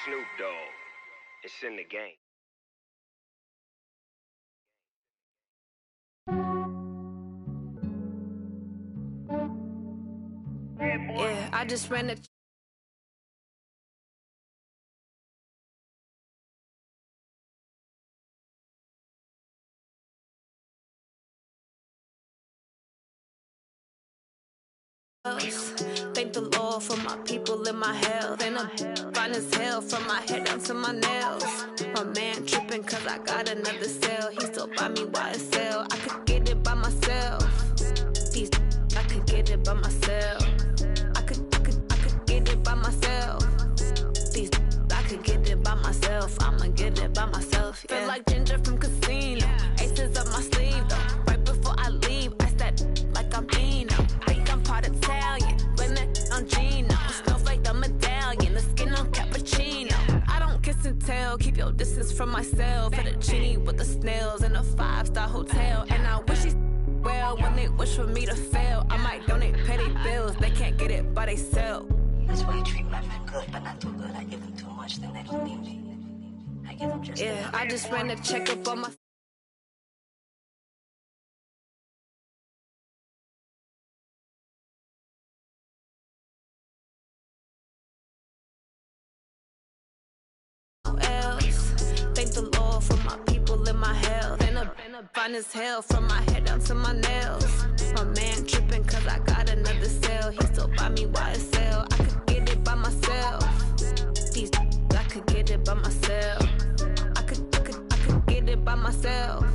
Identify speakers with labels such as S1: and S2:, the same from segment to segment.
S1: Snoop Dogg. It's in the game.
S2: Yeah, I just ran the thank the Lord for my people in my health. And I'm fine as hell from my head down to my nails. My man tripping cause I got another cell. He still buy me YSL. I could get it by myself. These I could get it by myself. I could get it by myself. These I could get it by myself. I'ma get it by myself. Yeah. Feel like Ginger from Casino. Aces up my sleeve though. Right before I leave, I said like I'm Dino. Think I'm part Italian, blame it on Gino. Snowflake the medallion, the skin on cappuccino. I don't kiss and tell, keep your distance from myself. Fettuccine with the snails in a 5-star hotel. And I wish he's well when they wish for me to fail. I might donate petty bills, they can't get it by themselves.
S3: That's why you treat my men good, but not too good. I give them too much, then they don't need me. I give them just
S2: yeah, I just ran a checkup on my thank the Lord for my people in my health. And I'm fine as hell from my head down to my nails. My man tripping cause I got another cell. He still buy me YSL. I could get it by myself. These I could get it by myself. I could get it by myself.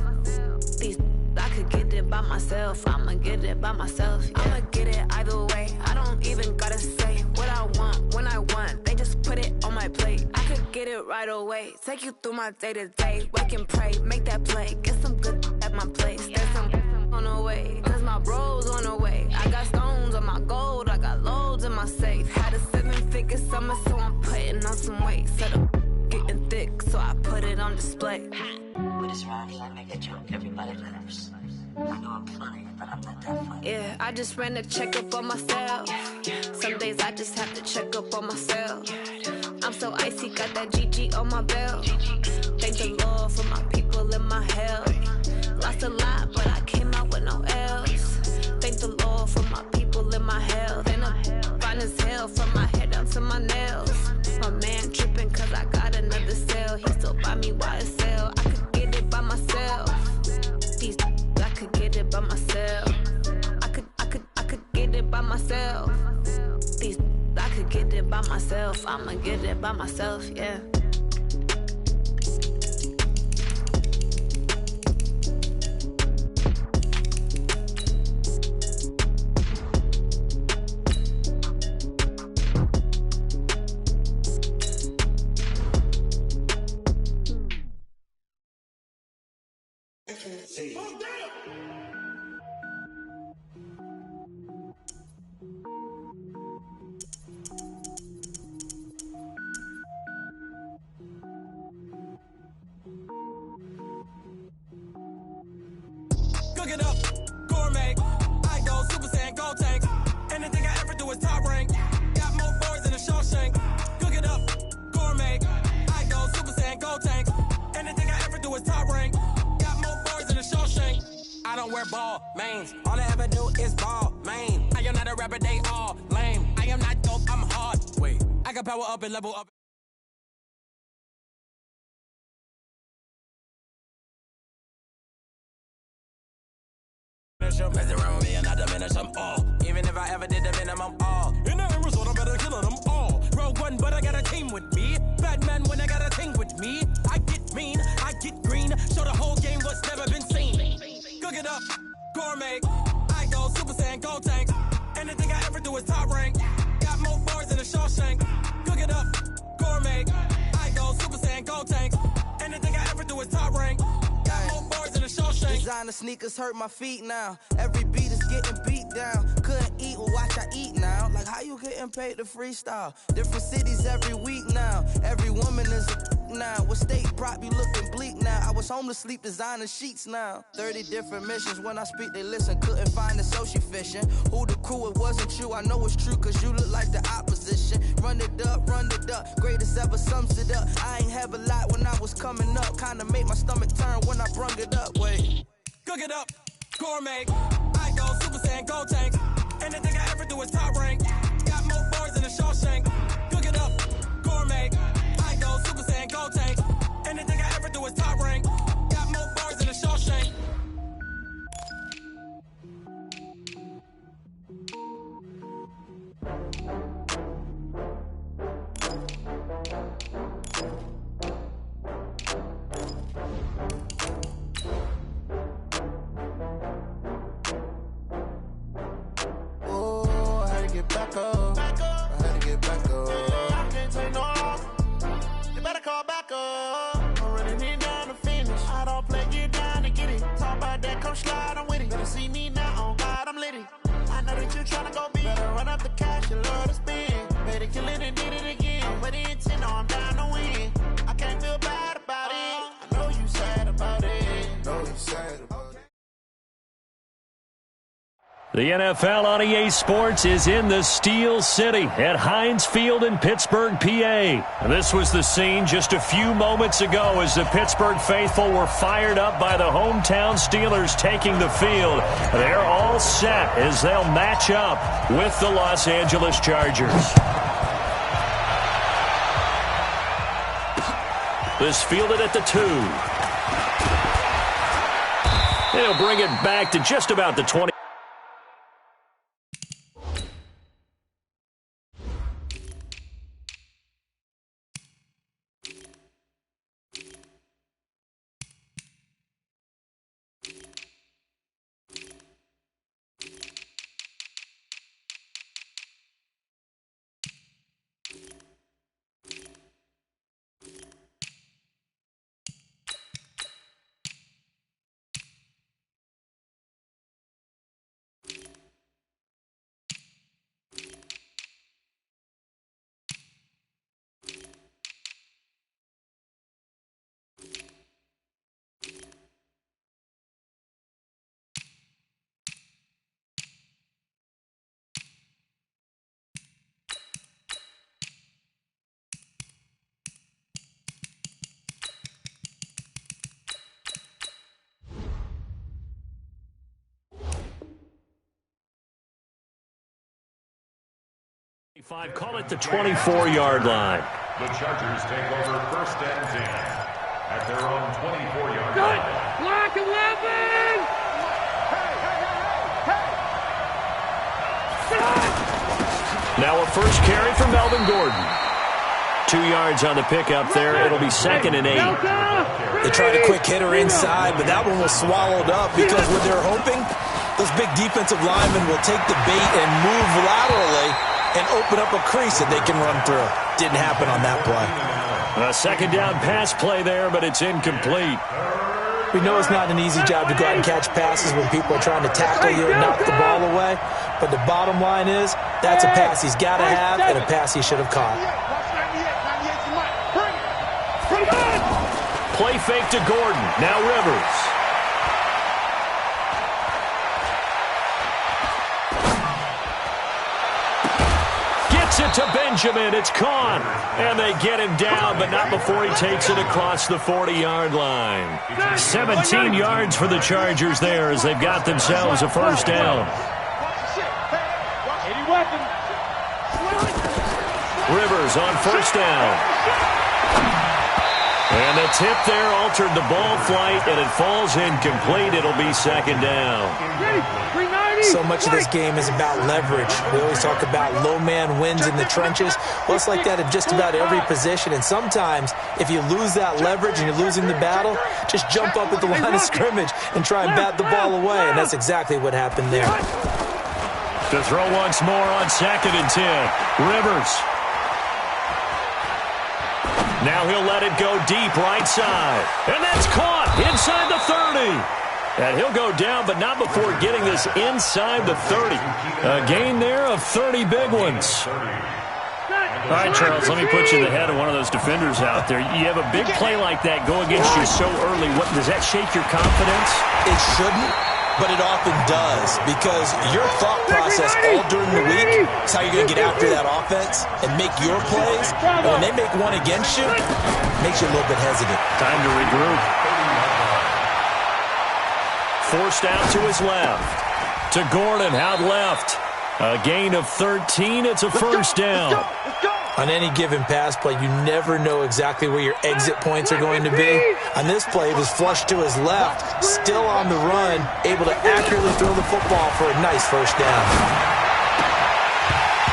S2: These I could get it by myself. I'ma get it by myself. Yeah. I'ma get it either way. I don't even gotta say what I want when I want. They just put it on my plate. I could get it right away. Take you through my day to day. Wake and pray, make that play. Get some good at my place. There's some on the way, cause my bro's on the way. I got stones on my gold. I got loads in my safe. Had a 7-figure summer, so I'm putting on some weight. Set up getting thick, so I put it on display.
S3: With this round, I make a joke, everybody laughs. I know I'm funny, but I'm not that funny.
S2: Yeah, I just ran a checkup on myself. Some days I just have to check up on myself. I'm so icy, got that GG on my belt. Thank the Lord for my people in my health. Lost a lot, but I came out with no else. Thank the Lord for my people in my health. And I'm fine as hell from my head down to my nails. My man tripping cause I got another cell. He still buy me YSL. I could get it by myself. These I could get it by myself. I could get it by myself. These I could get it by myself. I'ma get it by myself, yeah.
S4: Cook it up, gourmet. I go Super Saiyan, gold tank. Anything I ever do is top rank. Got more boys than a Shawshank. Cook it up, gourmet. I go Super Saiyan, gold tank. Anything I ever do is top rank. Got more boys than a Shawshank. I don't wear ball mains. All I ever do is ball main. I am not a rapper, they all lame. I am not dope, I'm hard. Wait, I can power up and level up. Mess around with me and I diminish them all. Even if I ever did the minimum, all. In the end result, I better kill them all. Rogue One, but I got a team with me. Batman when I got a team with me. I get mean, I get green. Show the whole game what's never been seen. Cook it up, gourmet. I go Super Saiyan, gold tank. Anything I ever do is top rank. Got more bars than a Shawshank. Cook it up, gourmet. I go Super Saiyan, gold tank. Anything I ever do is top rank. Got more bars than a Shawshank.
S5: Designer sneakers hurt my feet now. Every beat is getting beat down. Couldn't eat, well watch I eat now. Like how you getting paid to freestyle? Different cities every week now. Every woman is a now. What state prop you looking bleak now? I was home to sleep designing sheets now. 30 different missions. When I speak they listen. Couldn't find it so she fishing. Who the crew, it wasn't you. I know it's true cause you look like the opposition. motion. Run it up, greatest ever sums it up. I ain't have a lot when I was coming up. Kinda made my stomach turn when I brung it up. Wait.
S4: Cook it up, gourmet. I go Super Saiyan, Gold Tank. Anything I ever do is top rank. Got more bars than a Shawshank. Cook it up, gourmet. I go Super Saiyan, Gold Tank. Anything I ever do is top rank. Got more bars than a Shawshank.
S6: Back up. I had to get back up. I can't take no loss. You better call back up. I'm running it down to finish. I don't play, get down to get it. Talk about that, come slide, I'm with it. Better see me now, on God, I'm litty. I know that you tryna go big. Better run up the cash, you love to spend. Better kill it and did it again. But the intent, no, I'm down to win. I can't feel bad about it. I know you sad about it. Know you sad about it.
S7: The NFL on EA Sports is in the Steel City at Heinz Field in Pittsburgh, PA. This was the scene just a few moments ago as the Pittsburgh faithful were fired up by the hometown Steelers taking the field. They're all set as they'll match up with the Los Angeles Chargers. This fielded at the 2. They'll bring it back to just about the 20. Call it the 24-yard line.
S8: The Chargers take over 1st and 10 at their own 24-yard line.
S9: Block 11!
S7: Now a first carry for Melvin Gordon. 2 yards on the pickup there. It'll be 2nd and 8.
S10: They tried a quick hitter inside, but that one was swallowed up because what they're hoping, those big defensive linemen will take the bait and move laterally and open up a crease that they can run through. Didn't happen on that play.
S7: A 2nd down pass play there, but it's incomplete.
S10: We know it's not an easy job to go out and catch passes when people are trying to tackle you and knock the ball away, but the bottom line is that's a pass he's got to have and a pass he should have caught.
S7: Play fake to Gordon. Now Rivers. It to Benjamin. It's caught. And they get him down, but not before he takes it across the 40-yard line. 17 yards for the Chargers there as they've got themselves a first down. Rivers on first down. And the tip there altered the ball flight, and it falls incomplete. It'll be 2nd down.
S10: So much of this game is about leverage. We always talk about low man wins in the trenches. Well, it's like that at just about every position. And sometimes, if you lose that leverage and you're losing the battle, just jump up at the line of scrimmage and try and bat the ball away. And that's exactly what happened there.
S7: To throw once more on 2nd and 10. Rivers. Now he'll let it go deep right side. And that's caught inside the 30. And he'll go down, but not before getting this inside the 30. A gain there of 30 big ones. All right, Charles, let me put you in the head of one of those defenders out there. You have a big play like that go against you so early. What, does that shake your confidence?
S10: It shouldn't, but it often does, because your thought process all during the week is how you're going to get after that offense and make your plays. And when they make one against you, it makes you a little bit hesitant.
S7: Time to regroup. Forced out to his left. To Gordon, out left. A gain of 13. It's a first down.
S10: On any given pass play, you never know exactly where your exit points are going to be. On this play, it was flushed to his left, still on the run, able to accurately throw the football for a nice first down.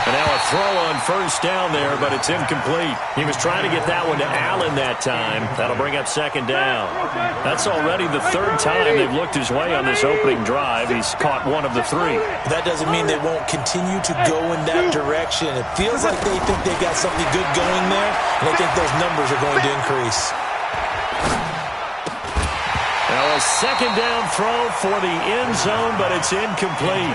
S7: And now a throw on first down there, but it's incomplete. He was trying to get that one to Allen that time. That'll bring up second down. That's already the third time they've looked his way on this opening drive. He's caught one of the three.
S10: That doesn't mean they won't continue to go in that direction. It feels like they think they've got something good going there, and I think those numbers are going to increase.
S7: Now a second down throw for the end zone, but it's incomplete.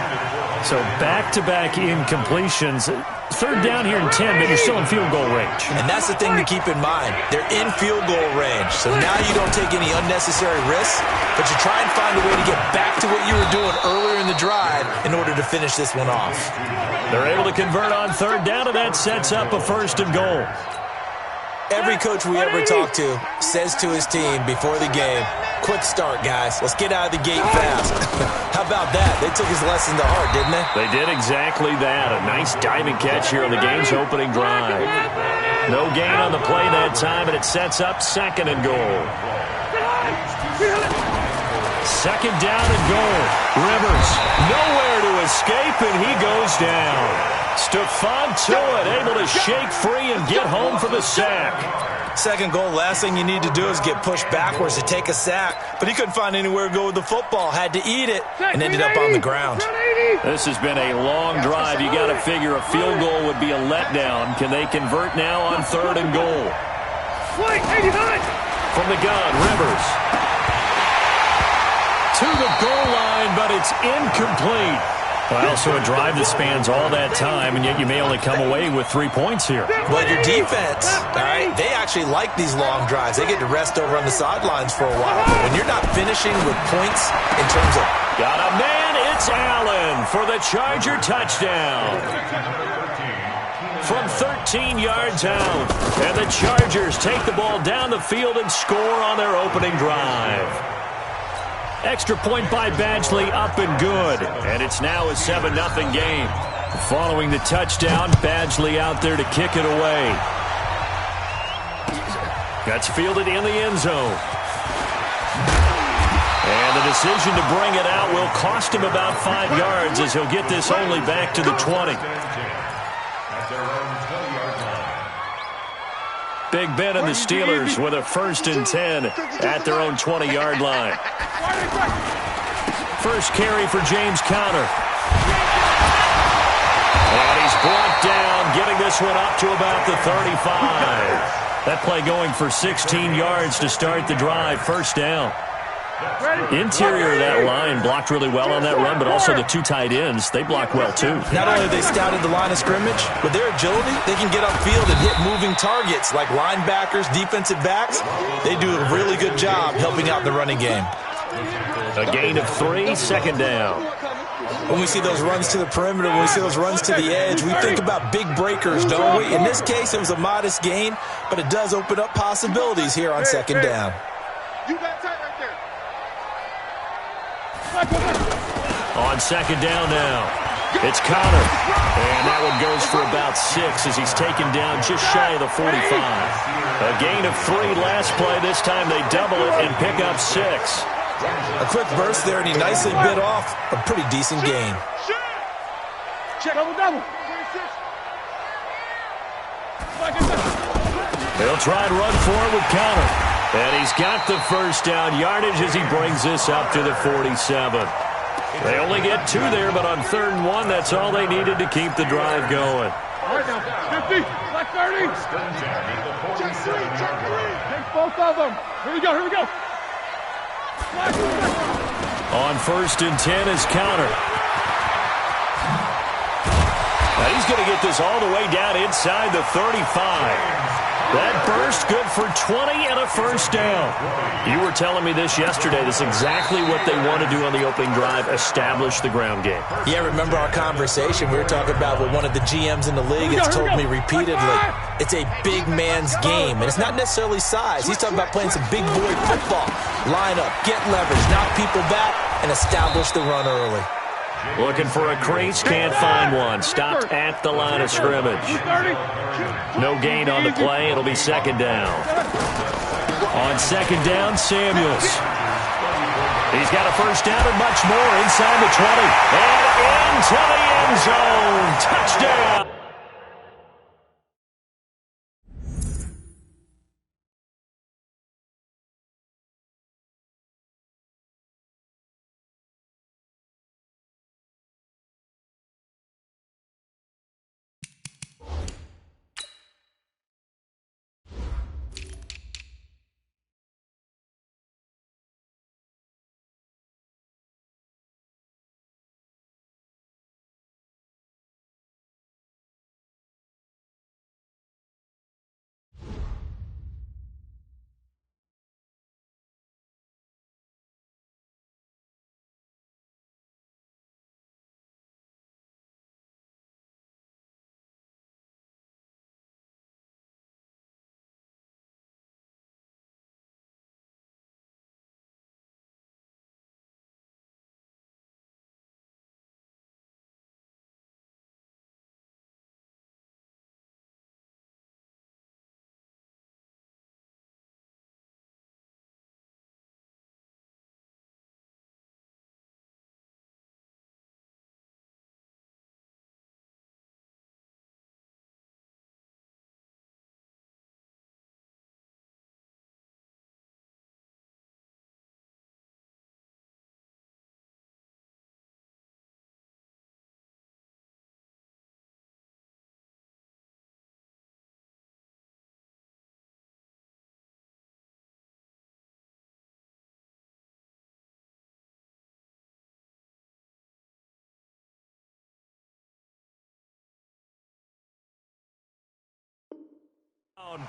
S7: So back-to-back incompletions. Third down here in 10, but you're still in field goal range.
S10: And that's the thing to keep in mind. They're in field goal range. So now you don't take any unnecessary risks, but you try and find a way to get back to what you were doing earlier in the drive in order to finish this one off.
S7: They're able to convert on third down, and that sets up a first and goal.
S10: Every coach we ever talk to says to his team before the game, quick start, guys. Let's get out of the gate fast. How about that? They took his lesson to heart, didn't they?
S7: They did exactly that. A nice diving catch here on the game's opening drive. No gain on the play that time, and it sets up second and goal. Second down and goal. Rivers, nowhere to escape, and he goes down. Stephon Tuitt able to shake free and get home for the sack.
S10: Second goal, last thing you need to do is get pushed backwards to take a sack. But he couldn't find anywhere to go with the football, had to eat it, and ended up on the ground.
S7: This has been a long drive. You got to figure a field goal would be a letdown. Can they convert now on third and goal? From the gun, Rivers. To the goal line, but it's incomplete. Well, so a drive that spans all that time, and yet you may only come away with 3 points here.
S10: Well, your defense, all right, they actually like these long drives. They get to rest over on the sidelines for a while. But when you're not finishing with points in terms of...
S7: Got a man, it's Allen for the Charger touchdown. From 13 yards out, and the Chargers take the ball down the field and score on their opening drive. Extra point by Badgley, up and good. And it's now a 7-0 game. Following the touchdown, Badgley out there to kick it away. That's fielded in the end zone. And the decision to bring it out will cost him about 5 yards as he'll get this only back to the 20. Big Ben and the Steelers with a 1st and 10 at their own 20-yard line. First carry for James Conner. And he's brought down, getting this one up to about the 35. That play going for 16 yards to start the drive. First down. Interior of that line blocked really well on that run, but also the two tight ends, they blocked well too.
S10: Not only have they scouted the line of scrimmage, with their agility, they can get upfield and hit moving targets like linebackers, defensive backs. They do a really good job helping out the running game.
S7: A gain of 3, second down.
S10: When we see those runs to the perimeter, when we see those runs to the edge, we think about big breakers, don't we? In this case, it was a modest gain, but it does open up possibilities here on second down.
S9: You got tight right there.
S7: On second down now, it's Conner. And that one goes for about 6 as he's taken down just shy of the 45. A gain of 3 last play. This time they double it and pick up 6.
S10: A quick burst there, and he nicely bit off a pretty decent gain.
S9: Check double.
S7: He'll try and run for it with Conner. And he's got the first down yardage as he brings this up to the 47. They only get 2 there, but on 3rd and 1, that's all they needed to keep the drive going.
S9: Right now, 50, like 30. Check 3. Take both of them. Here we go.
S7: On 1st and 10 is Conner. Now he's going to get this all the way down inside the 35. That burst good for 20 and a first down. You were telling me this yesterday. This is exactly what they want to do on the opening drive, establish the ground game.
S10: Yeah, remember our conversation? We were talking about what one of the GMs in the league has told me repeatedly. It's a big man's game, and it's not necessarily size. He's talking about playing some big boy football. Line up, get leverage, knock people back, and establish the run early.
S7: Looking for a crease, can't find one. Stopped at the line of scrimmage. No gain on the play. It'll be second down. On second down, Samuels. He's got a first down and much more inside the 20. And into the end zone. Touchdown.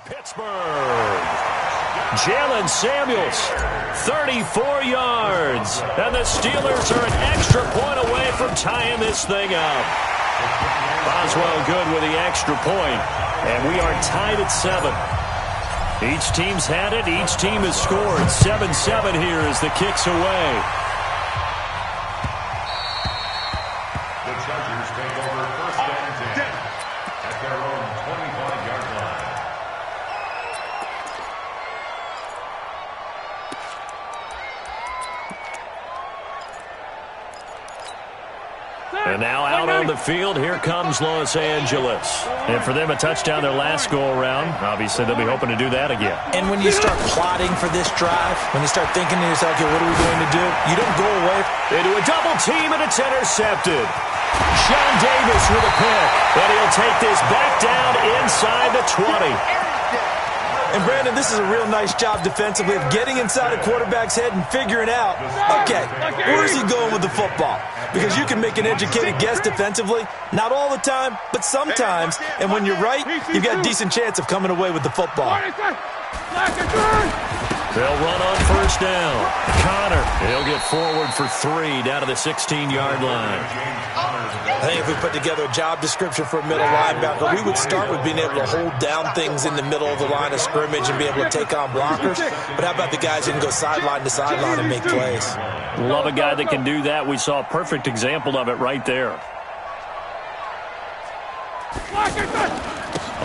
S7: Pittsburgh. Jalen Samuels, 34 yards. And the Steelers are an extra point away from tying this thing up. Boswell good with the extra point. And we are tied at 7. Each team's had it. Each team has scored. 7-7 here as the kick's away.
S8: The Chargers take over first and 10 at their own 25-yard line.
S7: And now out on the field, here comes Los Angeles. And for them, a touchdown their last go-around. Obviously, they'll be hoping to do that again.
S10: And when you start plotting for this drive, when you start thinking to yourself, okay, what are we going to do? You don't go away.
S7: They do a double team, and it's intercepted. Sean Davis with a pick. And he'll take this back down inside the 20.
S10: And, Brandon, this is a real nice job defensively of getting inside a quarterback's head and figuring out, okay, where is he going with the football? Because you can make an educated guess defensively, not all the time, but sometimes. And when you're right, you've got a decent chance of coming away with the football.
S7: They'll run on first down. Connor, he'll get forward for 3 down to the 16-yard line.
S10: I think if we put together a job description for a middle linebacker, we would start with being able to hold down things in the middle of the line of scrimmage and be able to take on blockers. But how about the guys who can go sideline to sideline and make plays?
S7: Love a guy that can do that. We saw a perfect example of it right there.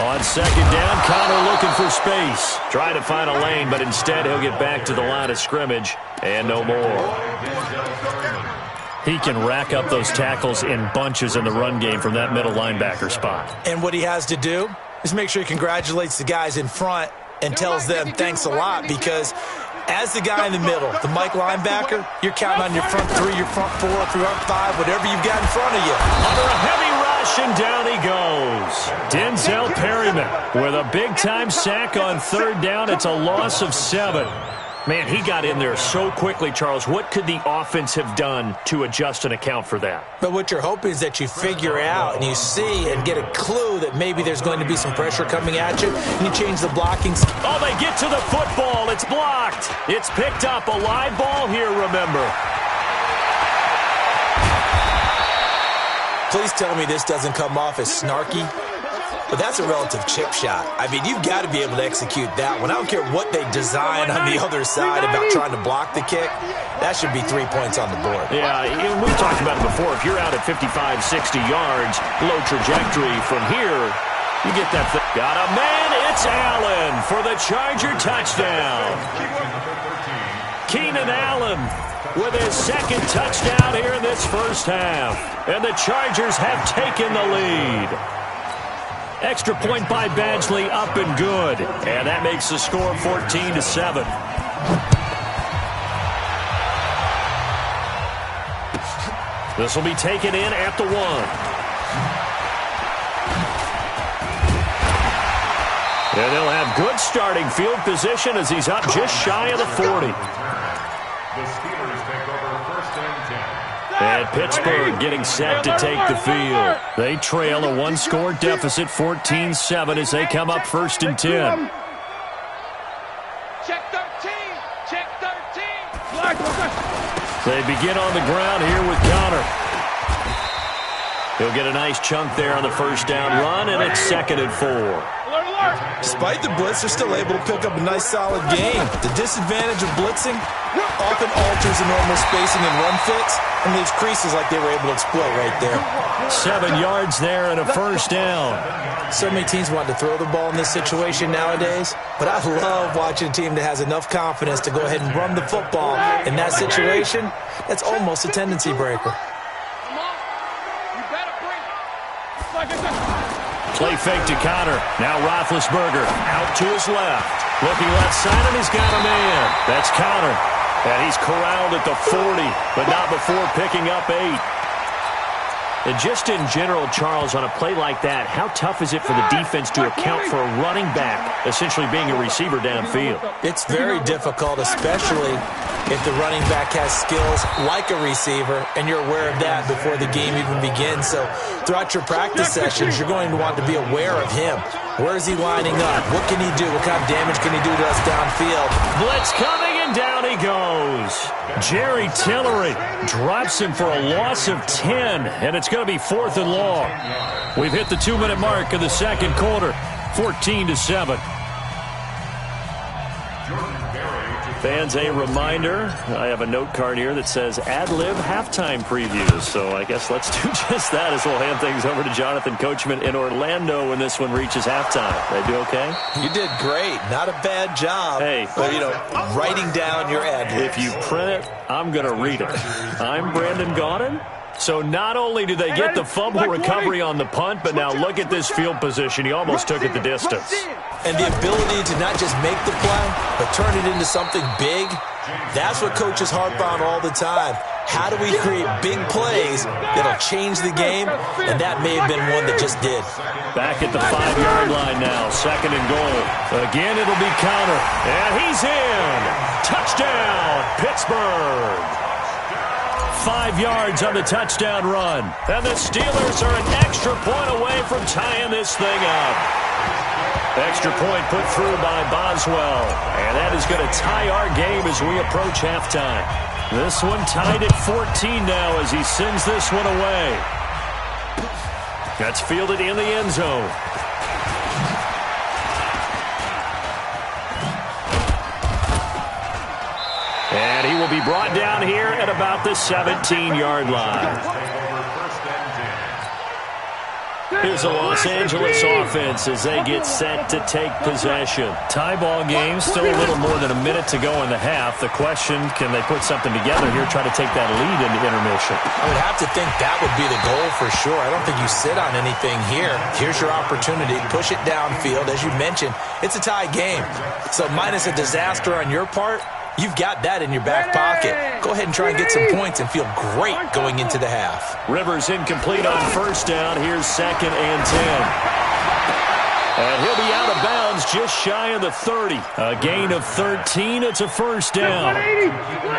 S7: On second down, Connor looking for space. Trying to find a lane, but instead he'll get back to the line of scrimmage and no more. He can rack up those tackles in bunches in the run game from that middle linebacker spot.
S10: And what he has to do is make sure he congratulates the guys in front and tells them thanks a lot, because as the guy in the middle, the Mike linebacker, you're counting on your front 3, your front 4, your front 5, whatever you've got in front of you.
S7: Under a heavy rush, and down he goes. Denzel Perryman with a big-time sack on third down. It's a loss of 7. Man, he got in there so quickly, Charles. What could the offense have done to adjust and account for that?
S10: But what you're hoping is that you figure out and you see and get a clue that maybe there's going to be some pressure coming at you, and you change the blocking.
S7: Oh, they get to the football. It's blocked. It's picked up. A live ball here, remember.
S10: Please tell me this doesn't come off as snarky. But that's a relative chip shot. I mean, you've got to be able to execute that one. I don't care what they design on the other side about trying to block the kick. That should be 3 points on the board.
S7: Yeah, we've talked about it before. If you're out at 55, 60 yards, low trajectory from here, you get that thing. Got a man. It's Allen for the Charger touchdown. Keenan Allen with his second touchdown here in this first half. And the Chargers have taken the lead. Extra point by Badgley, up and good. And that makes the score 14-7. This will be taken in at the 1. And they'll have good starting field position as he's up just shy of the 40.
S8: The Steelers take over first and 10.
S7: And Pittsburgh getting set to take the field. They trail a one-score deficit, 14-7, as they come up first and 10.
S9: Check 13. Check 13.
S7: They begin on the ground here with Connor. He'll get a nice chunk there on the first down run, and it's 2nd and 4.
S10: Despite the blitz, they're still able to pick up a nice, solid game. The disadvantage of blitzing often alters the normal spacing and run fits and leaves creases like they were able to exploit right there.
S7: 7 yards there and a first down.
S10: So many teams want to throw the ball in this situation nowadays, but I love watching a team that has enough confidence to go ahead and run the football. In that situation, that's almost a tendency breaker.
S7: Play fake to Connor. Now Roethlisberger out to his left. Looking left side, and he's got a man. That's Connor. And he's corralled at the 40, but not before picking up 8. And just in general, Charles, on a play like that, how tough is it for the defense to account for a running back essentially being a receiver downfield?
S10: It's very difficult, especially if the running back has skills like a receiver, and you're aware of that before the game even begins. So throughout your practice sessions, you're going to want to be aware of him. Where is he lining up? What can he do? What kind of damage can he do to us downfield?
S7: Blitz coming, and down he goes. Jerry Tillery drops him for a loss of 10, and it's going to be 4th and long. We've hit the 2-minute mark of the second quarter, 14-7. Fans, a reminder, I have a note card here that says ad-lib halftime previews, so I guess let's do just that as we'll hand things over to Jonathan Coachman in Orlando when this one reaches halftime. They do okay?
S10: You did great. Not a bad job.
S7: Hey.
S10: But, writing down your ad-libs.
S7: If you print it, I'm going to read it. I'm Brandon Gaudin. So not only do they get the fumble recovery on the punt, but now look at this field position. He almost took it the distance.
S10: And the ability to not just make the play, but turn it into something big, that's what coaches harp on all the time. How do we create big plays that'll change the game? And that may have been one that just did.
S7: Back at the 5-yard line now, 2nd and goal. Again, it'll be Connor. And he's in. Touchdown, Pittsburgh. 5 yards on the touchdown run. And the Steelers are an extra point away from tying this thing up. Extra point put through by Boswell. And that is going to tie our game as we approach halftime. This one tied at 14 now as he sends this one away. That's fielded in the end zone. And he will be brought down here at about the 17-yard line. Here's the Los Angeles offense as they get set to take possession. Tie ball game, still a little more than a minute to go in the half. The question, can they put something together here, try to take that lead into intermission?
S10: I would have to think that would be the goal for sure. I don't think you sit on anything here. Here's your opportunity. Push it downfield. As you mentioned, it's a tie game. So minus a disaster on your part, you've got that in your back pocket. Go ahead and try and get some points and feel great going into the half.
S7: Rivers incomplete on first down. Here's 2nd and 10. And he'll be out of bounds just shy of the 30. A gain of 13. It's a first down.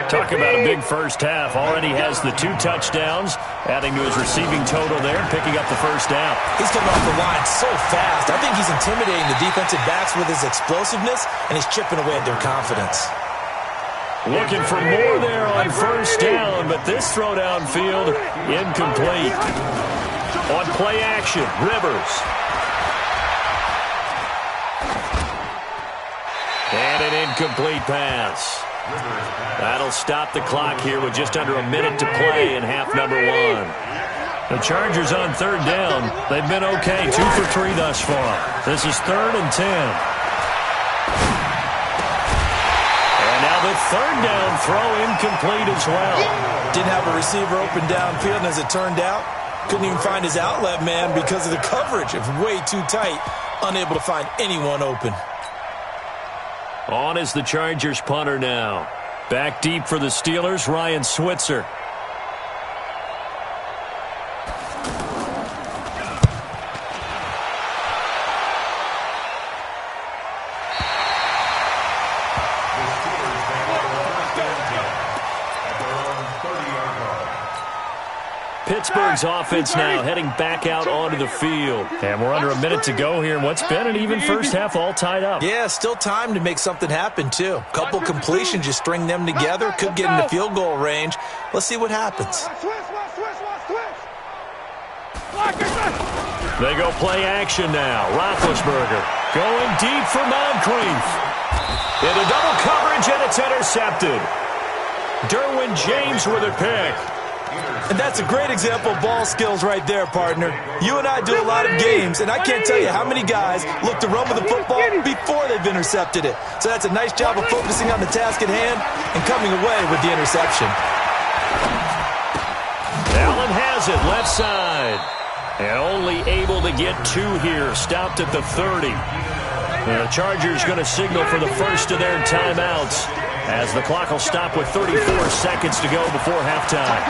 S7: Talk about a big first half. Already has the 2 touchdowns, adding to his receiving total there, picking up the first down.
S10: He's coming off the line so fast. I think he's intimidating the defensive backs with his explosiveness, and he's chipping away at their confidence.
S7: Looking for more there on first down, but this throw downfield, incomplete. On play action, Rivers. And an incomplete pass. That'll stop the clock here with just under a minute to play in half number 1. The Chargers on third down. They've been okay, 2 for 3 thus far. This is 3rd and 10. And now the third down throw incomplete as well.
S10: Didn't have a receiver open downfield, and as it turned out, couldn't even find his outlet man because of the coverage. It was way too tight, unable to find anyone open.
S7: On is the Chargers punter now. Back deep for the Steelers, Ryan Switzer. Pittsburgh's offense now heading back out onto the field. And we're under a minute to go here in what's been an even first half, all tied up.
S10: Yeah, still time to make something happen, too. Couple completions, you string them together, could get into field goal range. Let's see what happens.
S7: They go play action now. Roethlisberger going deep for Moncrief. Into double coverage, and it's intercepted. Derwin James with a pick.
S10: And that's a great example of ball skills right there, partner. You and I do a lot of games, and I can't tell you how many guys look to run with the football before they've intercepted it. So that's a nice job of focusing on the task at hand and coming away with the interception.
S7: Allen has it, left side. And only able to get 2 here, stopped at the 30. The Chargers going to signal for the first of their timeouts, as the clock will stop with 34 seconds to go before halftime.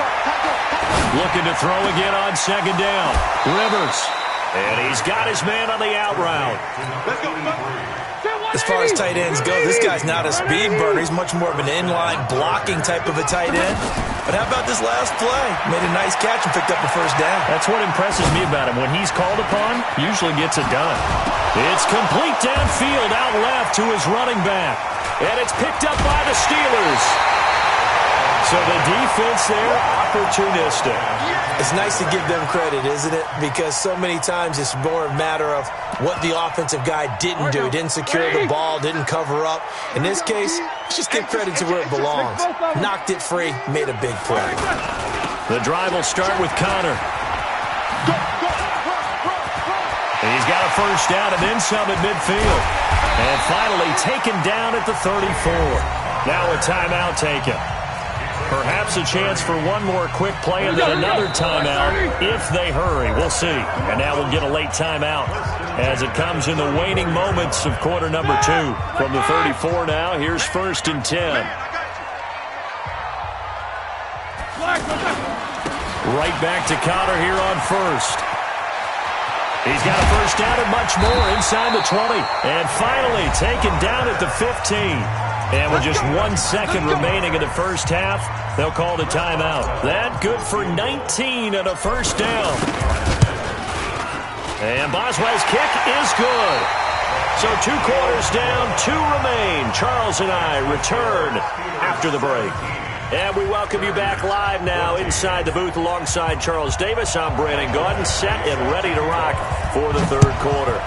S7: Looking to throw again on second down. Rivers. And he's got his man on the out route.
S10: As far as tight ends go, this guy's not a speed burner. He's much more of an inline blocking type of a tight end. But how about this last play? Made a nice catch and picked up the first down.
S7: That's what impresses me about him. When he's called upon, usually gets it done. It's complete downfield out left to his running back. And it's picked up by the Steelers. So the defense there, opportunistic.
S10: It's nice to give them credit, isn't it? Because so many times it's more a matter of what the offensive guy didn't do. He didn't secure the ball, didn't cover up. In this case, let's just give credit to where it belongs. Knocked it free, made a big play.
S7: The drive will start with Connor. He's got a first down and then some at midfield. And finally taken down at the 34. Now a timeout taken. Perhaps a chance for one more quick play and then another timeout if they hurry. We'll see. And now we'll get a late timeout as it comes in the waning moments of quarter number 2. From the 34 now, here's 1st and 10. Right back to Connor here on first. He's got a first down and much more inside the 20. And finally taken down at the 15. And with just 1 second remaining in the first half, they'll call the timeout. That good for 19 and a first down. And Boswell's kick is good. So 2 quarters down, 2 remain. Charles and I return after the break. And we welcome you back live now inside the booth alongside Charles Davis. I'm Brandon Gaudin, set and ready to rock for the 3rd quarter.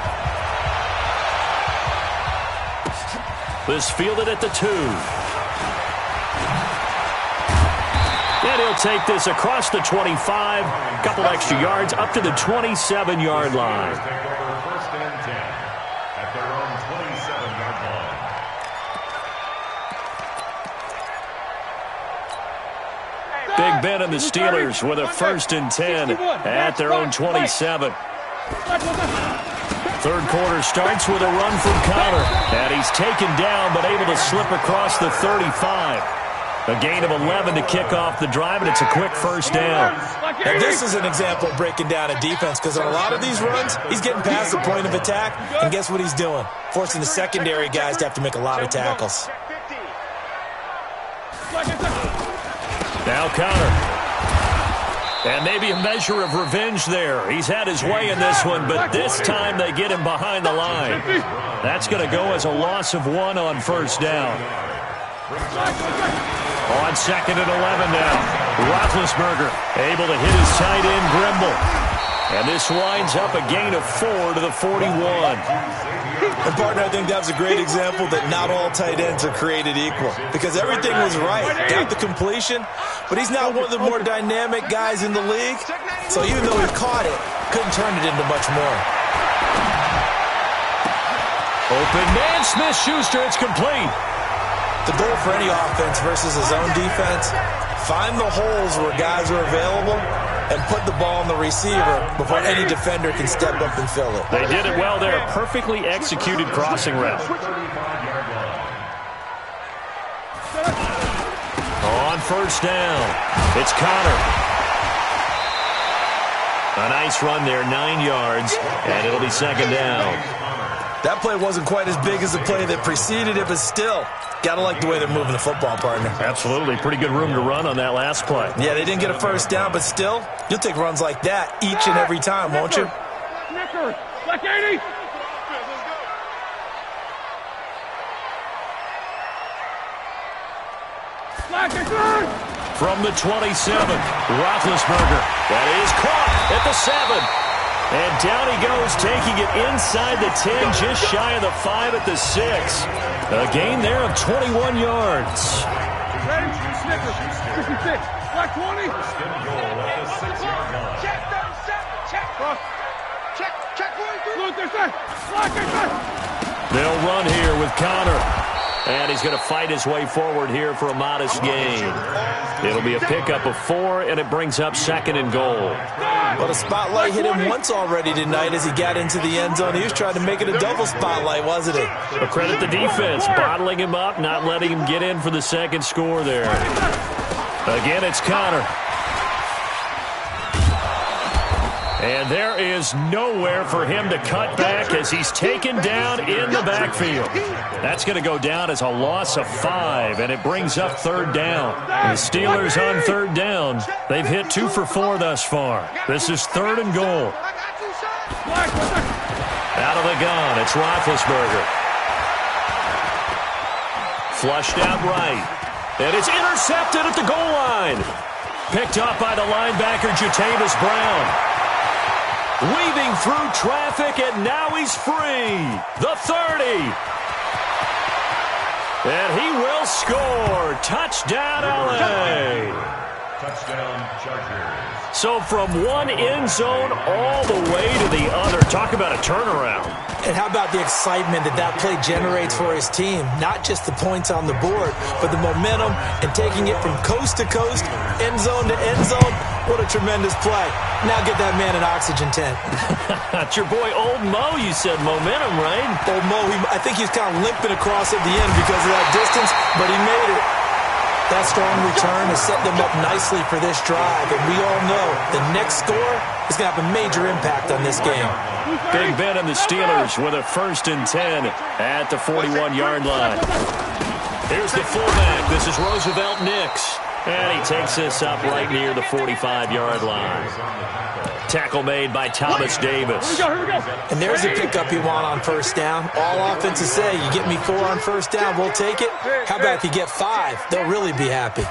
S7: This fielded at the 2. And he'll take this across the 25. Couple extra yards up to the 27-yard line.
S8: First and 10 at their own 27-yard line.
S7: Big Ben and the Steelers with a 1st and 10 at their own 27. 3rd quarter starts with a run from Connor. And he's taken down but able to slip across the 35. A gain of 11 to kick off the drive, and it's a quick first down.
S10: And this is an example of breaking down a defense, because on a lot of these runs, he's getting past the point of attack, and guess what he's doing? Forcing the secondary guys to have to make a lot of tackles.
S7: Now Connor. And maybe a measure of revenge there. He's had his way in this one, but this time they get him behind the line. That's going to go as a loss of 1 on first down. On 2nd and 11 now. Roethlisberger able to hit his tight end, Grimble. And this winds up a gain of 4 to the 41.
S10: And, partner, I think that was a great example that not all tight ends are created equal, because everything was right. Got the completion, but he's not one of the more dynamic guys in the league. So even though he caught it, couldn't turn it into much more.
S7: Open man, Smith-Schuster, it's complete.
S10: The goal for any offense versus his own defense, find the holes where guys are available and put the ball on the receiver before any defender can step up and fill it.
S7: They did it well there. Perfectly executed crossing route. On first down, it's Connor. A nice run there, 9 yards, and it'll be 2nd down.
S10: That play wasn't quite as big as the play that preceded it, but still, got to like the way they're moving the football, partner.
S7: Absolutely. Pretty good room to run on that last play.
S10: Yeah, they didn't get a first down, but still, you'll take runs like that each and every time, won't you?
S9: Black 80.
S7: From the 27, Roethlisberger. That is caught at the 7. And down he goes, taking it inside the 10, just shy of the 5 at the 6. A gain there of 21 yards.
S9: Ready? Snicker. 56. Black 20. Check 37. Check. Check 42. Luther, set. Black, set.
S7: They'll run here with Connor. And he's going to fight his way forward here for a modest gain. It'll be a pickup of 4, and it brings up 2nd and goal.
S10: Well, the spotlight hit him once already tonight as he got into the end zone. He was trying to make it a double spotlight, wasn't he?
S7: But credit the defense, bottling him up, not letting him get in for the 2nd score there. Again, it's Connor. And there is nowhere for him to cut back as he's taken down in the backfield. That's going to go down as a loss of 5, and it brings up 3rd down. The Steelers on 3rd down. They've hit 2 for 4 thus far. This is 3rd and goal. Out of the gun, it's Roethlisberger. Flushed out right. And it's intercepted at the goal line. Picked up by the linebacker, Jatavis Brown. Weaving through traffic, and now he's free. The 30. And he will score. Touchdown, L.A.
S8: Touchdown, Chargers.
S7: So from one end zone all the way to the other. Talk about a turnaround.
S10: And how about the excitement that play generates for his team? Not just the points on the board, but the momentum and taking it from coast to coast, end zone to end zone. What a tremendous play. Now get that man an oxygen tent.
S7: It's your boy Old Mo, you said. Momentum, right?
S10: Old Mo, I think he's kind of limping across at the end because of that distance, but he made it. That strong return has set them up nicely for this drive, and we all know the next score is going to have a major impact on this game.
S7: Big Ben and the Steelers with a 1st and 10 at the 41-yard line. Here's the fullback. This is Roosevelt Nix. And he takes this up right near the 45-yard line. Tackle made by Thomas Davis.
S10: And there's the pickup you want on first down. All offenses say, you get me 4 on first down, we'll take it. How about if you get 5? They'll really be happy.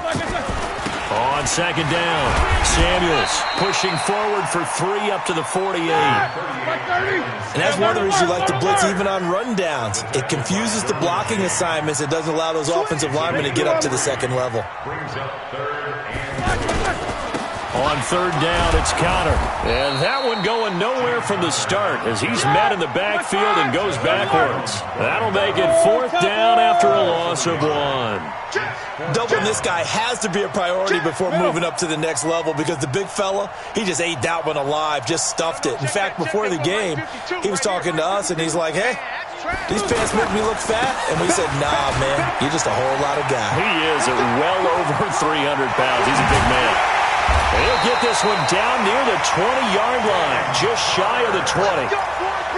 S7: On 2nd down, Samuels pushing forward for 3 up to the 48.
S10: And that's one of the reasons you like to blitz even on rundowns. It confuses the blocking assignments. It doesn't allow those offensive linemen to get up to the 2nd level.
S7: On 3rd down, it's Connor. And that one going nowhere from the start as he's met in the backfield and goes backwards. That'll make it 4th down after a loss offensive one.
S10: Doubling this guy has to be a priority before moving up to the next level because the big fella, he just ate that one alive, just stuffed it. In fact, before the game, he was talking to us, and he's like, hey, these pants make me look fat. And we said, nah, man, you're just a whole lot of guy.
S7: He is at well over 300 pounds. He's a big man. And he'll get this one down near the 20-yard line, just shy of the 20.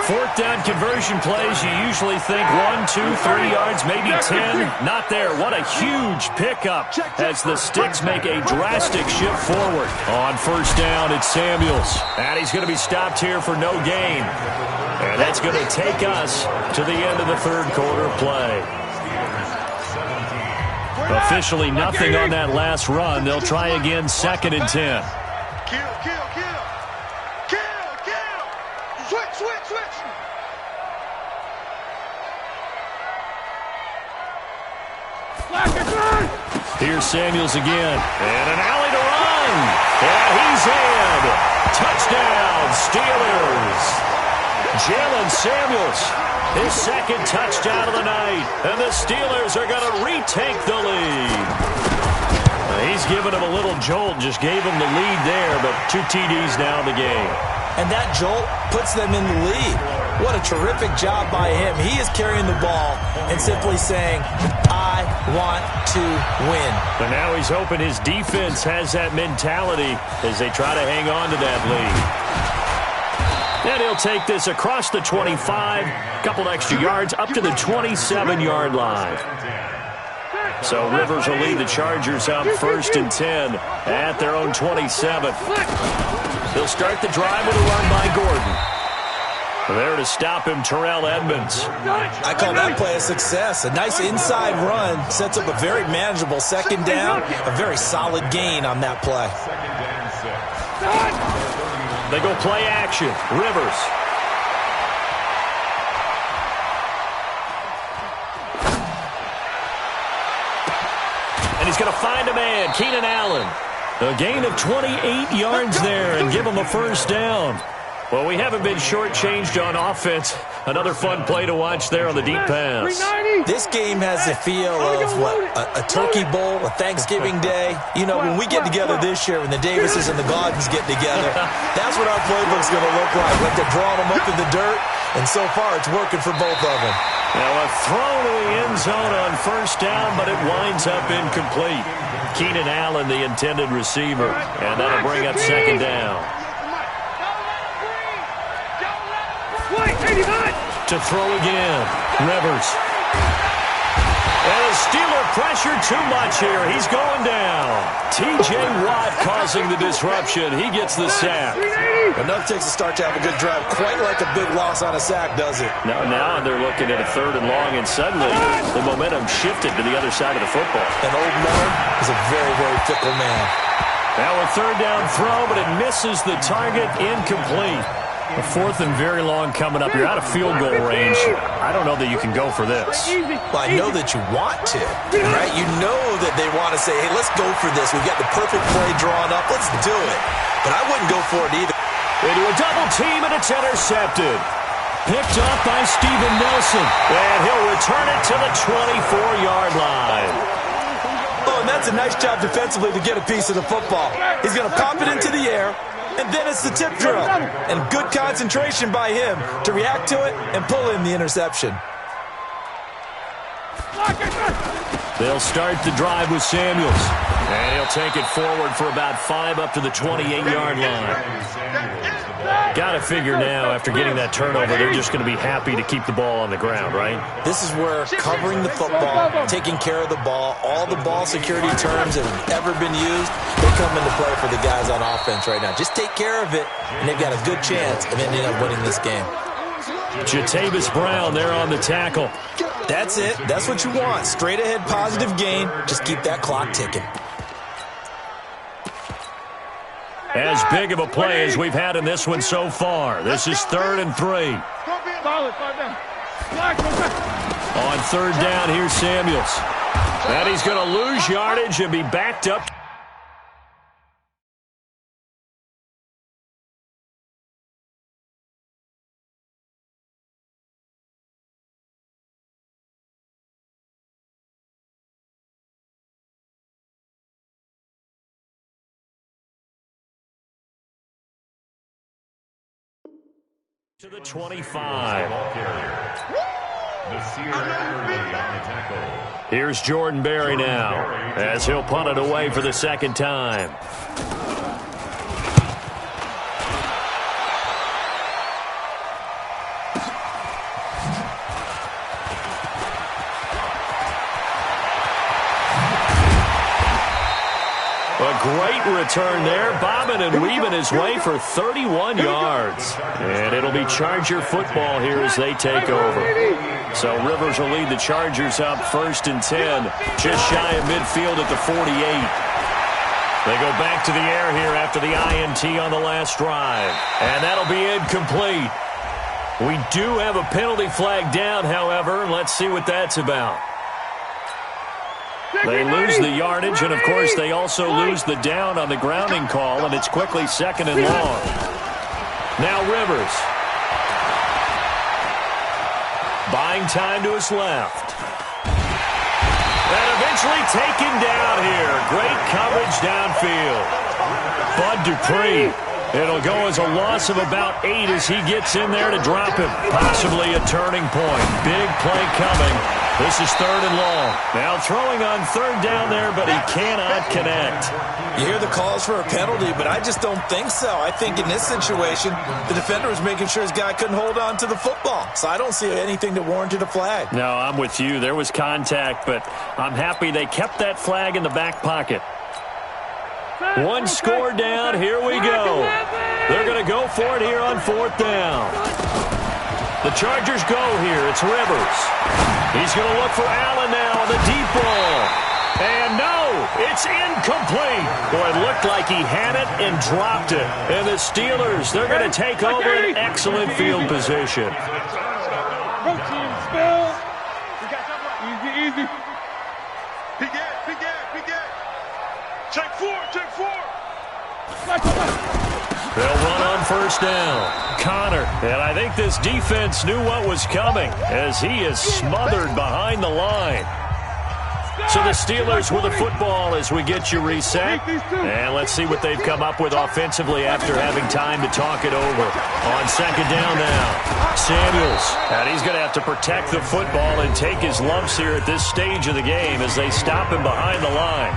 S7: Fourth down conversion plays, you usually think 1, 2, 3 yards, maybe 10. Not there. What a huge pickup as the Sticks make a drastic shift forward. On first down, it's Samuels. And he's going to be stopped here for no gain. And that's going to take us to the end of the third quarter play. Officially nothing on that last run. They'll try again, 2nd and 10. Here's Samuels again. And an alley to run. And he's in. Touchdown, Steelers. Jalen Samuels, his 2nd touchdown of the night. And the Steelers are going to retake the lead. He's given him a little jolt, just gave him the lead there, but 2 TDs now in the game.
S10: And that jolt puts them in the lead. What a terrific job by him. He is carrying the ball and simply saying, I want to win.
S7: And now he's hoping his defense has that mentality as they try to hang on to that lead. And he'll take this across the 25, a couple extra yards, up to the 27-yard line. So Rivers will lead the Chargers up 1st and 10 at their own 27. They'll start the drive with a run by Gordon. There to stop him, Terrell Edmunds.
S10: I call that play a success. A nice inside run sets up a very manageable 2nd down. A very solid gain on that play.
S7: They go play action. Rivers. And he's going to find a man, Keenan Allen. A gain of 28 yards there and give him a 1st down. Well, we haven't been shortchanged on offense. Another fun play to watch there on the deep pass.
S10: This game has the feel of, a turkey bowl, a Thanksgiving day. You know, when we get together this year, when the Davises and the Gaudens get together, that's what our playbook's going to look like. Like they're drawing them up in the dirt, and so far it's working for both of them.
S7: Now a throw to the end zone on 1st down, but it winds up incomplete. Keenan Allen, the intended receiver, and that'll bring up 2nd down. To throw again, Rivers. And the Steeler pressure too much here. He's going down. T.J. Watt causing the disruption. He gets the sack.
S10: Enough takes a start to have a good drive. Quite like a big loss on a sack, does it?
S7: Now they're looking at a 3rd and long, and suddenly the momentum shifted to the other side of the football.
S10: And Old Miller is a very, very fickle man.
S7: Now a 3rd down throw, but it misses the target, incomplete. A 4th and very long coming up. You're out of field goal range. I don't know that you can go for this.
S10: Well, I know that you want to, right? You know that they want to say, hey, let's go for this. We've got the perfect play drawn up. Let's do it. But I wouldn't go for it either.
S7: Into a double team, and it's intercepted. Picked up by Steven Nelson. And he'll return it to the 24-yard line.
S10: Oh, and that's a nice job defensively to get a piece of the football. He's going to pop it into the air. And then it's the tip drill. And good concentration by him to react to it and pull in the interception.
S7: They'll start the drive with Samuels. And he'll take it forward for about 5 up to the 28-yard line. Got to figure now, after getting that turnover, they're just going to be happy to keep the ball on the ground, right?
S10: This is where covering the football, taking care of the ball, all the ball security terms that have ever been used, they come into play for the guys on offense right now. Just take care of it, and they've got a good chance of ending up winning this game.
S7: Jatavis Brown there on the tackle.
S10: That's it. That's what you want. Straight ahead positive gain. Just keep that clock ticking.
S7: As big of a play as we've had in this one so far. This is 3rd and 3. On 3rd down, here's Samuels. And he's going to lose yardage and be backed up. To the 25. Here's Jordan Berry now as he'll punt it away for the second time. Great return there, bobbing and weaving his way for 31 yards. And it'll be Charger football here as they take over. So Rivers will lead the Chargers up 1st and 10, just shy of midfield at the 48. They go back to the air here after the INT on the last drive. And that'll be incomplete. We do have a penalty flag down, however, and let's see what that's about. They lose the yardage, and, of course, they also lose the down on the grounding call, and it's quickly 2nd and long. Now Rivers. Buying time to his left. And eventually taken down here. Great coverage downfield. Bud Dupree. It'll go as a loss of about 8 as he gets in there to drop him. Possibly a turning point. Big play coming. This is 3rd and long. Now throwing on 3rd down there, but he cannot connect.
S10: You hear the calls for a penalty, but I just don't think so. I think in this situation, the defender was making sure his guy couldn't hold on to the football. So I don't see anything that warranted a flag.
S7: No, I'm with you. There was contact, but I'm happy they kept that flag in the back pocket. One score down. Here we go. They're going to go for it here on 4th down. The Chargers go here. It's Rivers. He's going to look for Allen now on the deep ball. And no, it's incomplete. Boy, it looked like he had it and dropped it. And the Steelers, they're going to take over an excellent field position.
S9: Protein spill. Easy. Big get. Check 4.
S7: They'll run on 1st down. Connor, and I think this defense knew what was coming as he is smothered behind the line. So the Steelers with the football as we get you reset. And let's see what they've come up with offensively after having time to talk it over. On 2nd down now, Samuels. And he's going to have to protect the football and take his lumps here at this stage of the game as they stop him behind the line.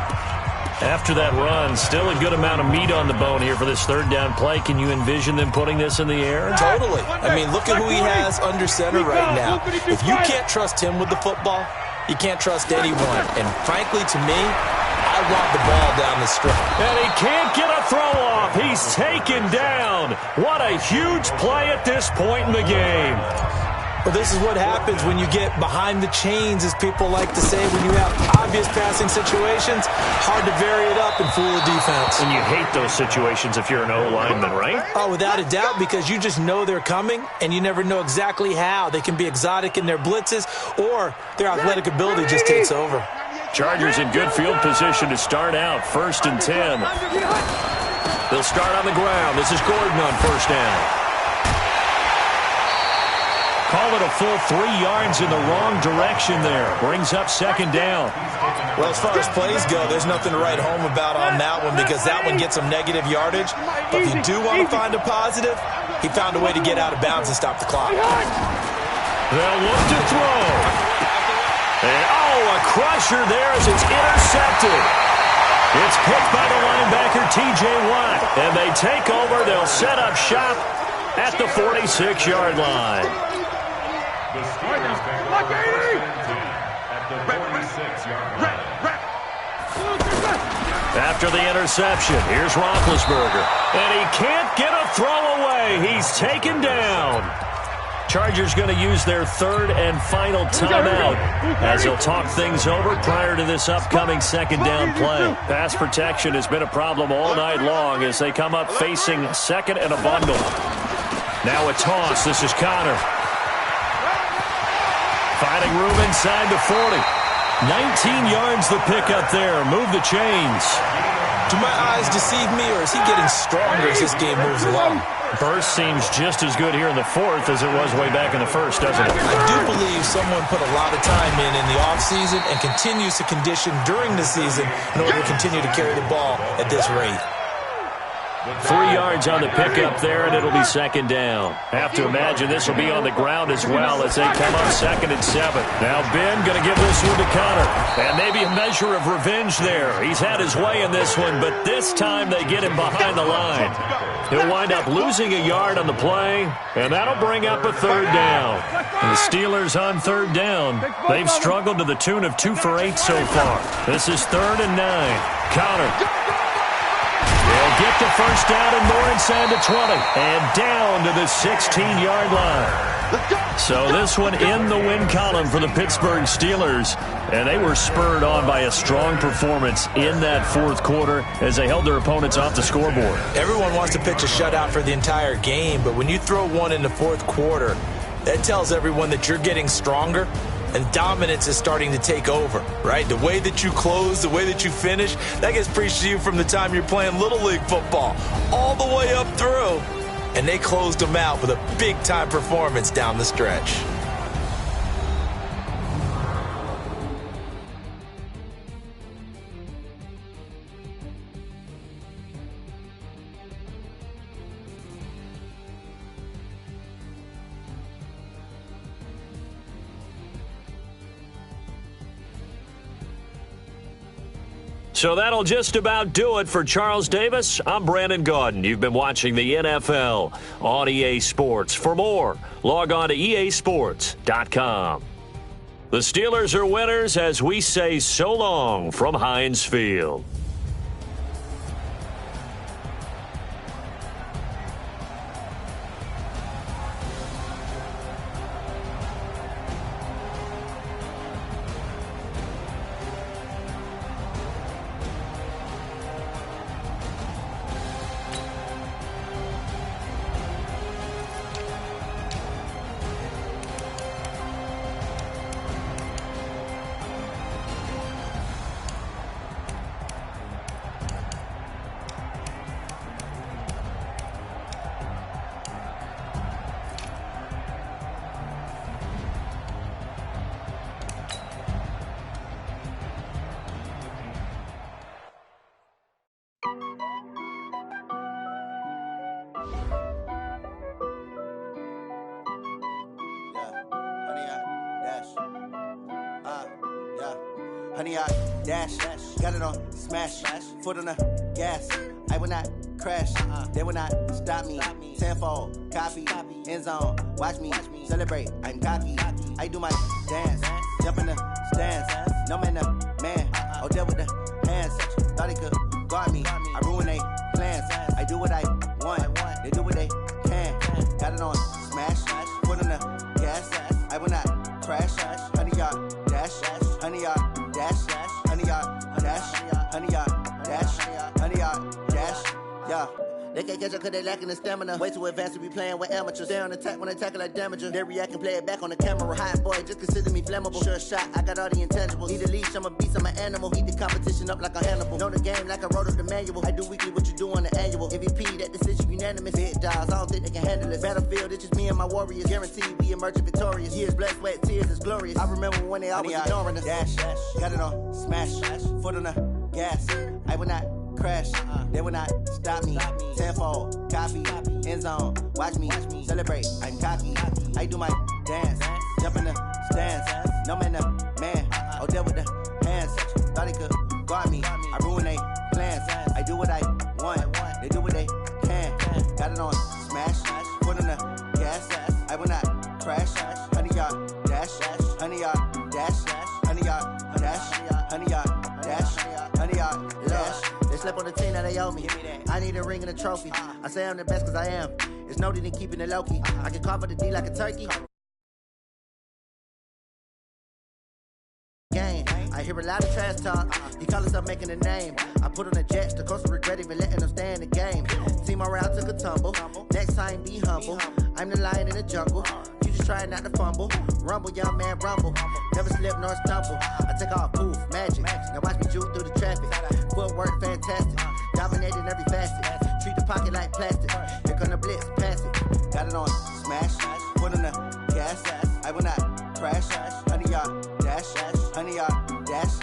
S7: After that run, still a good amount of meat on the bone here for this 3rd down play. Can you envision them putting this in the air?
S10: Totally. I mean, look at who he has under center right now. If you can't trust him with the football, you can't trust anyone. And frankly, to me, I want the ball down the stretch.
S7: And he can't get a throw off. He's taken down. What a huge play at this point in the game.
S10: Well, this is what happens when you get behind the chains, as people like to say. When you have obvious passing situations, hard to vary it up and fool the defense.
S7: And you hate those situations if you're an O-lineman, right?
S10: Oh, without a doubt, because you just know they're coming, and you never know exactly how. They can be exotic in their blitzes, or their athletic ability just takes over.
S7: Chargers in good field position to start out. 1st and 10. They'll start on the ground. This is Gordon on 1st down. Call it a full 3 yards in the wrong direction there. Brings up 2nd down.
S10: Well, as far as plays go, there's nothing to write home about on that one because that one gets some negative yardage. But if you do want to find a positive, he found a way to get out of bounds and stop the clock.
S7: They'll look to throw. And, a crusher there as it's intercepted. It's picked by the linebacker, T.J. Watt. And they take over. They'll set up shop at the 46-yard line.
S8: The Steelers take over at the 46-yard line.
S7: After the interception, here's Roethlisberger. And he can't get a throw away. He's taken down. Chargers going to use their 3rd and final timeout as they'll talk things over prior to this upcoming 2nd down play. Pass protection has been a problem all night long as they come up facing 2nd and a bundle. Now a toss. This is Connor. Finding room inside the 40. 19 yards the pickup there. Move the chains.
S10: Do my eyes deceive me, or is he getting stronger as this game moves along?
S7: Burst seems just as good here in the 4th as it was way back in the 1st, doesn't it?
S10: I do believe someone put a lot of time in the offseason and continues to condition during the season in order to continue to carry the ball at this rate.
S7: 3 yards on the pickup there, and it'll be second down. Have to imagine this will be on the ground as well as they come up 2nd and 7. Now Ben going to give this one to Connor. And maybe a measure of revenge there. He's had his way in this one, but this time they get him behind the line. He'll wind up losing a yard on the play, and that'll bring up a 3rd down. And the Steelers on 3rd down. They've struggled to the tune of 2 for 8 so far. This is 3rd and 9. Connor. They'll get the first down and more inside the 20. And down to the 16-yard line. So this one in the win column for the Pittsburgh Steelers. And they were spurred on by a strong performance in that 4th quarter as they held their opponents off the scoreboard.
S10: Everyone wants to pitch a shutout for the entire game, but when you throw one in the 4th quarter, that tells everyone that you're getting stronger and dominance is starting to take over, right? The way that you close, the way that you finish, that gets preached to you from the time you're playing Little League football all the way up through. And they closed them out with a big-time performance down the stretch.
S7: So that'll just about do it for Charles Davis. I'm Brandon Gaudin. You've been watching the NFL on EA Sports. For more, log on to easports.com. The Steelers are winners as we say so long from Heinz Field.
S11: Honey, I dash, got it on smash, foot on the gas. I will not crash, they will not stop me. Tenfold, copy, end zone, watch me celebrate. I'm cocky, I do my dance, jump in the stands. No man, the man, oh, deal with the hands. Thought he could guard me, I ruin they plans. I do what I want, they do what they can. Got it on smash, foot on the gas. I will not crash, honey, y'all dash, honey, y'all dash, honey, y'all dash, honey, y'all dash, honey, y'all dash, yeah. They can't catch up cause they lacking the stamina. Way too advanced to be playing with amateurs. Stay on attack when I tackle like damager. They react and play it back on the camera. Hot boy, just consider me flammable. Sure shot, I got all the intangibles. Need a leash, I'm a beast, I'm an animal. Eat the competition up like a Hannibal. Know the game like I wrote up the manual. I do weekly what you do on the annual. MVP, that decision unanimous. Big jobs, I don't think they can handle it. Battlefield, it's just me and my warriors. Guaranteed we emerging victorious. Years, blood, sweat, tears, it's glorious. I remember when they always ignoring us. Dash, got it on smash, foot on the gas. I will not crash, they will not stop me. Tenfold, copy, end zone, watch me celebrate. I'm cocky, I do my dance, jump in the stands. No man, the man, oh, deal with the hands. Thought he could guard me, I ruin they plans. I do what I want, they do what they can. Got it on smash, foot on the gas. I will not crash, honey, y'all dash, honey, y'all dash, honey, y'all dash, honey, y'all dash, honey, y'all dash. They slept on the team that they owe me. I need a ring and a trophy. I say I'm the best cause I am. It's no need in keeping it low-key. I can carve up the D like a turkey. Game. I hear a lot of trash talk. He call himself making a name. I put on the jets. The coach will regret even letting them stay in the game. Team morale took a tumble. Next time be humble. I'm the lion in the jungle. You just trying not to fumble. Rumble, young man, rumble. Never slip nor stumble. I take off, poof, magic. Now watch me juke through the traffic. Footwork fantastic. Dominating every facet. Treat the pocket like plastic. Here come the blitz, pass it. Got it on smash. Foot on the gas. I will not crash. Honey, y'all dash. Honey, y'all dash.